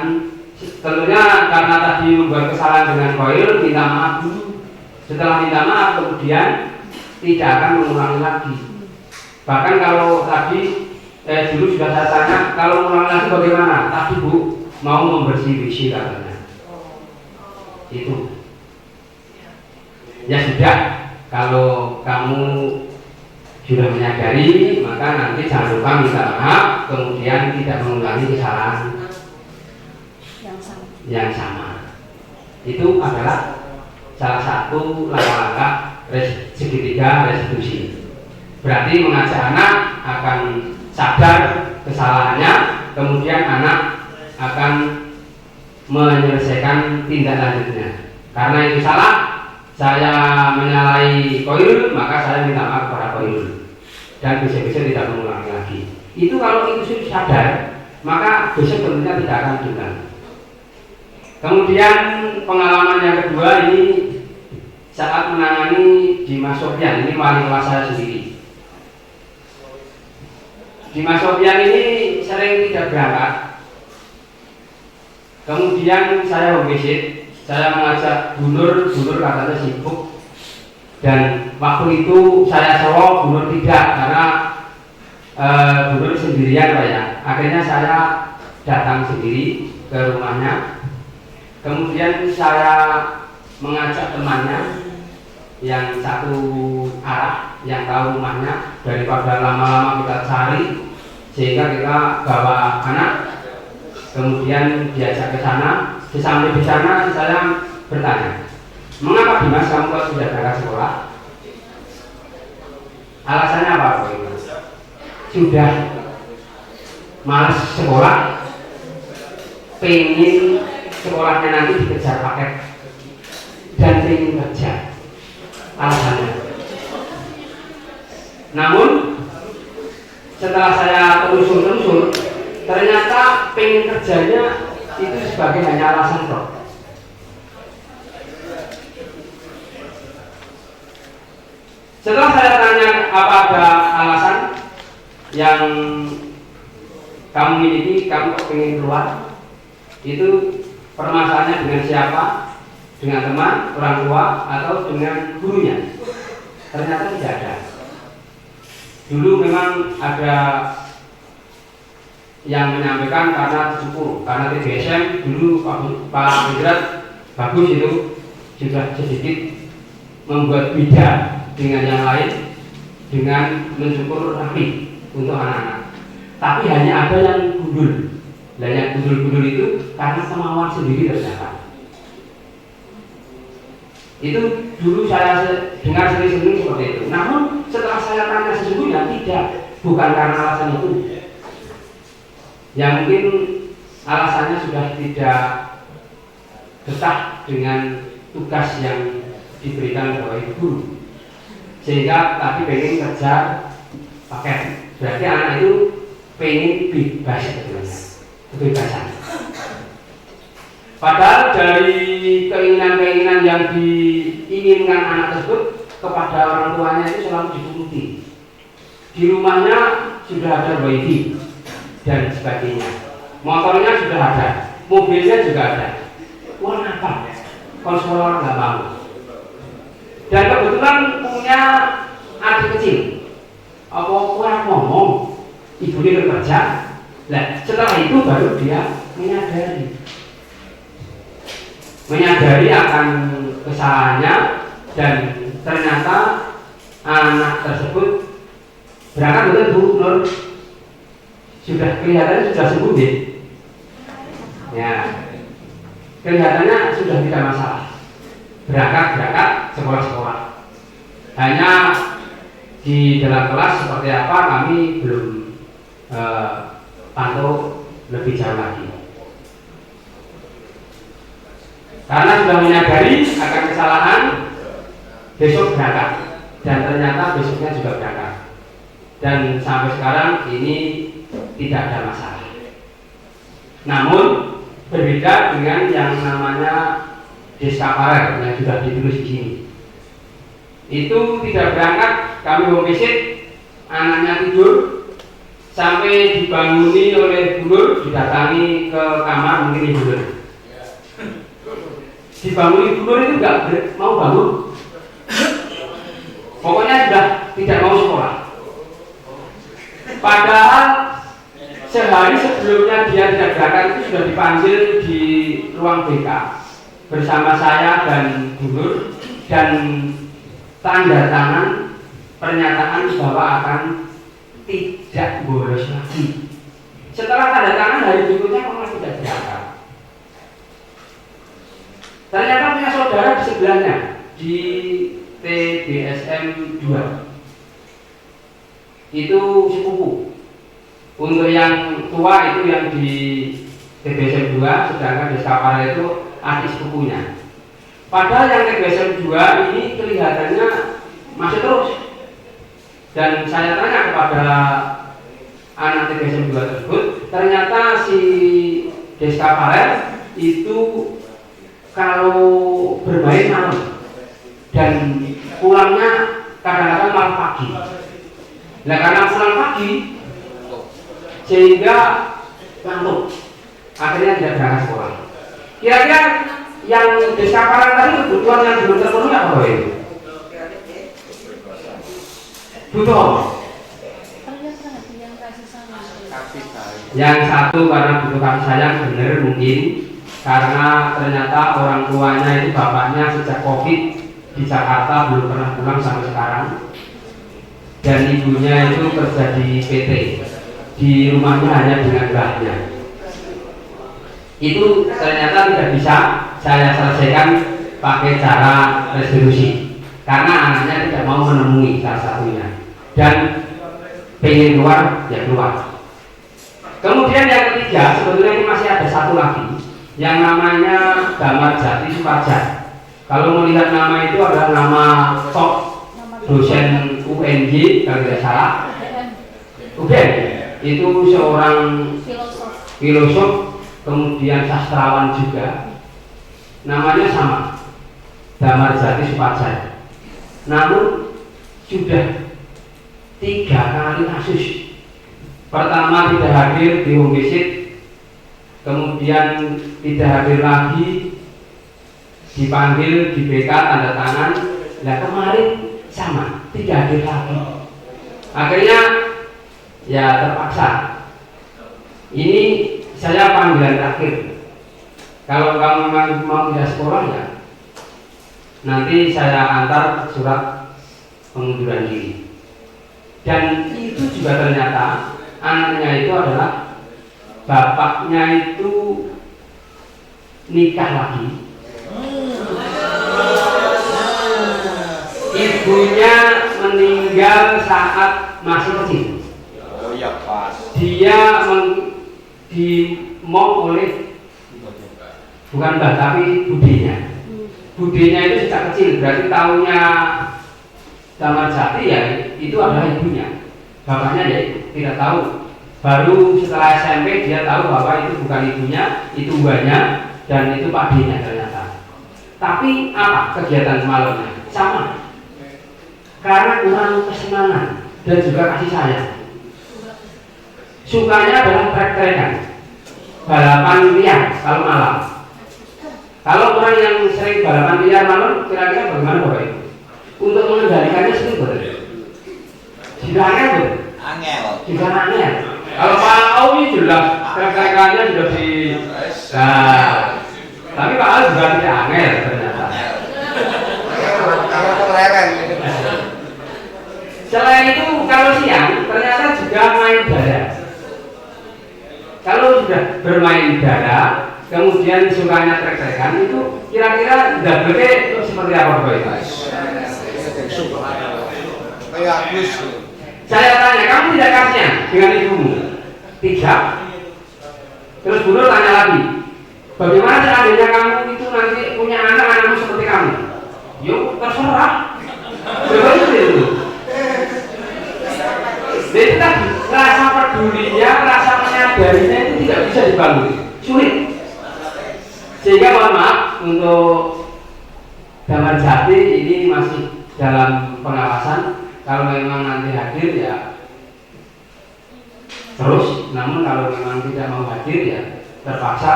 tentunya karena tadi membuat kesalahan dengan Koirul, minta maaf dulu. Setelah minta maaf, kemudian tidak akan mengulangi lagi. Bahkan kalau tadi dulu sudah saya tanya, kalau mengulangi lagi bagaimana? Tadi Bu mau membersih WC katanya. Itu. Ya sudah, kalau kamu sudah menyadari, maka nanti jangan lupa minta maaf, kemudian tidak mengulangi kesalahan yang sama. Itu adalah salah satu langkah-langkah segitiga restitusi. Berarti mengajak anak akan sadar kesalahannya, kemudian anak akan menyelesaikan tindak lanjutnya. Karena itu salah, saya menyalahi Koirul, maka saya minta maaf kepada Koirul dan besok-besok tidak mengulangi lagi. Itu kalau itu sudah sadar, maka besok tentunya tidak akan diulang. Kemudian pengalaman yang kedua ini saat menangani Dimas Sofyan, ini wali kelas saya sendiri. Dimas Sofyan ini sering tidak berangkat. Kemudian saya memvisit, saya mengajak Bunur katanya sibuk. Dan waktu itu saya solo, Bunur tidak, karena Bunur sendirian Pak ya. Akhirnya saya datang sendiri ke rumahnya. Kemudian saya mengajak temannya yang satu arah, yang tahu rumahnya, daripada lama-lama kita cari, sehingga kita bawa anak. Kemudian diajak ke sana. Sampai di sana saya bertanya, mengapa Dimas kamu kok sudah berangkat sekolah? Alasannya apa Pak? Sudah malas sekolah, pengen sekolahnya nanti dikejar paket dan pengen kerja. Alasannya. Namun setelah saya telusur, ternyata pengen kerjanya itu sebagai hanya alasan kok. Setelah saya tanya apa ada alasan yang kamu miliki, kamu kok pengen keluar, itu permasalahannya dengan siapa? Dengan teman, orang tua, atau dengan gurunya? Ternyata tidak ada. Dulu memang ada yang menyampaikan karena syukur, karena TBSM dulu Pak Hidrat bagus itu sudah sedikit membuat beda dengan yang lain dengan mensyukur rapi untuk anak-anak. Tapi hanya ada yang gundul. Dan yang gundul-gundul itu karena kemauan sendiri ternyata. Itu dulu saya dengar sering-sering seperti itu. Namun setelah saya tanya sesungguhnya tidak, bukan karena alasan itu. Yang mungkin alasannya sudah tidak betah dengan tugas yang diberikan kepada guru, sehingga tadi pengen kerja paket. Berarti anak itu pengen bebas sebetulnya, kebebasan. Padahal dari keinginan-keinginan yang diinginkan anak tersebut kepada orang tuanya itu selalu dituruti. Di rumahnya sudah ada wifi dan sebagainya. motornya sudah ada, mobilnya juga ada. Wah, apa? Konselor nggak mau. Dan kebetulan punya adik kecil. Apa kurang ngomong, ibunya bekerja. Nah, setelah itu baru dia menyadari akan kesalahannya, dan ternyata anak tersebut berangkat betul Bu Nur, sudah kelihatannya sudah sembuh deh. Ya, kelihatannya sudah tidak masalah. Berangkat sekolah-sekolah. Hanya di dalam kelas seperti apa kami belum pantau lebih jauh lagi. Karena sudah menyadari akan kesalahan, besok berangkat, dan ternyata besoknya juga berangkat. Dan sampai sekarang ini tidak ada masalah. Namun berbeda dengan yang namanya Deskaparer yang sudah ditulis di sini. Itu tidak berangkat, kami home visit, anaknya tidur, sampai dibanguni oleh guru, didatangi ke kamar mungkin ibu. Dibanguni guru itu nggak mau bangun, pokoknya sudah tidak mau sekolah. Padahal sehari sebelumnya dia tidak berangkat itu sudah dipanggil di ruang BK bersama saya dan guru, dan tanda tangan pernyataan bahwa akan tidak bolos lagi. Setelah tanda tangan hari berikutnya malah tidak berangkat. Ternyata punya saudara di sebelahnya di TBSM 2. Itu sepupu. Untuk yang tua itu yang di TBSM 2, sedangkan di Skaparer itu adik sepupunya. Padahal yang TBSM 2 ini kelihatannya masih terus. Dan saya tanya kepada anak TBSM 2 tersebut, ternyata si Deskaparer itu kalau bermain malam dan pulangnya kadang-kadang malam pagi. Nah, karena pulang pagi sehingga ngantuk, akhirnya tidak berangkat sekolah. Kira-kira yang Deskaparer tadi kebutuhan yang belum terpenuhi apa itu? Butuh apa? Yang satu karena butuh kasih sayang, benar mungkin, karena ternyata orang tuanya itu bapaknya sejak COVID di Jakarta belum pernah pulang sampai sekarang, dan ibunya itu kerja di PT, di rumahnya hanya dengan mbahnya. Itu ternyata tidak bisa saya selesaikan pakai cara resolusi, karena anaknya tidak mau menemui salah satunya dan pengen keluar, ya keluar. Kemudian yang ketiga, sebetulnya ini masih ada satu lagi yang namanya Damar Jati Sukaja. Kalau melihat nama itu adalah nama top dosen UNJ kalau tidak salah. UGM itu seorang filosof, kemudian sastrawan juga. Namanya sama, Damar Jati Sukaja. Namun sudah 3 kali kasus. Pertama tidak hadir di home visit, kemudian tidak hadir lagi, dipanggil di BK tanda tangan. Nah, kemarin sama, tidak hadir lagi. Akhirnya ya terpaksa. Ini saya panggilan terakhir. Kalau kamu memang mau tidak sekolah, ya nanti saya antar surat pengunduran diri. Dan itu juga ternyata anaknya itu adalah bapaknya itu nikah lagi, ibunya meninggal saat masih kecil. Oh ya pas. Dia dimong oleh bukan mbah tapi budinya. Budinya itu sejak kecil, berarti tahunya Damar Jati ya itu adalah ibunya. Bapaknya ya tidak tahu. Baru setelah SMP dia tahu bahwa itu bukan ibunya, itu mbahnya, dan itu pakdinya ternyata. Tapi apa kegiatan malamnya? Sama. Karena kurang kesenangan dan juga kasih sayang. Sukanya adalah trek-trekan. kalau malam. Kalau orang yang sering balapan liar malam, kira-kira bagaimana Bapak Ibu? Untuk mengendalikannya sering betul. Sudah angel betul. Angel. Sudah angel. Kalau Pak Awi jelas rekan-rekannya sudah di. Nah, tapi Pak Awi juga tidak angel ternyata. Kalau keleren. Selain itu kalau siang ternyata juga main dada. Kalau sudah bermain dada, kemudian sukanya trek-trekan itu kira-kira double seperti apa Bapak Ibu? Kayak Agus. Saya tanya, kamu tidak kasihan dengan ibumu? Tidak. Terus Guru tanya lagi, bagaimana seandainya kamu itu nanti punya anak-anakmu seperti kamu? Yuk terserah. Seperti itu. Jadi tadi rasa pedulinya, rasa menyadarinya itu tidak bisa dibangun, sulit. Sehingga mohon maaf untuk Damar Jati ini masih dalam pengawasan. Kalau memang nanti hadir ya terus, namun kalau memang tidak mau hadir ya terpaksa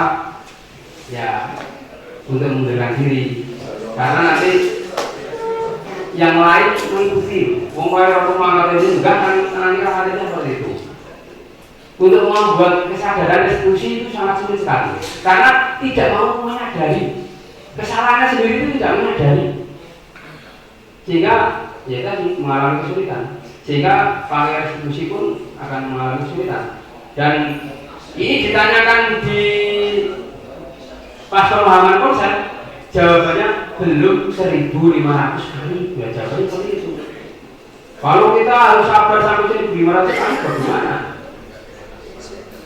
ya untuk mengundurkan diri, karena nanti yang lain mengikuti. Wong kaya rumah ini juga kan nanti hadirnya seperti itu. Untuk membuat kesadaran restitusi itu sangat sulit sekali, karena tidak mau menyadari kesalahannya sendiri, itu tidak menyadari, sehingga ya tadi mengalami kesulitan, sehingga para restitusi pun akan mengalami kesulitan. Dan ini ditanyakan di Pastor Muhammad Polsek, jawabannya belum 1.500 kali. Ya jawabannya seperti itu. Kalau kita harus sabar sampai 1.500 kali bagaimana?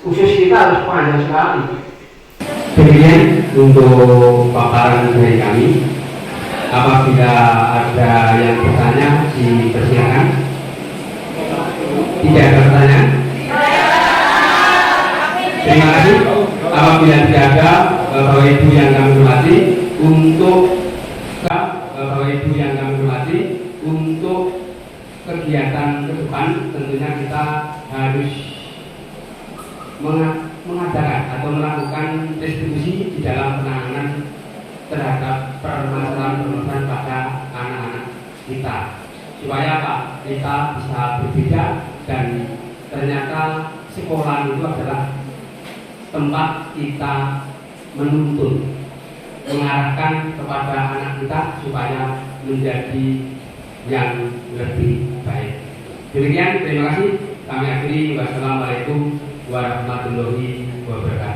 Usus kita harus panjang sekali. Demikian untuk paparan dari kami. Apabila ada yang bertanya, dipersilakan. Tidak ada pertanyaan? Terima kasih. Apabila tidak ada, Bapak Ibu yang kami hormati, untuk kegiatan ke depan tentunya kita harus mengadakan atau melakukan distribusi di dalam penanganan terhadap permasalahan pada anak-anak kita, supaya apa? Kita bisa berbeda, dan ternyata sekolah itu adalah tempat kita menuntun, mengarahkan kepada anak kita supaya menjadi yang lebih baik. Demikian, terima kasih. Kami akhiri. Wassalamualaikum warahmatullahi wabarakatuh.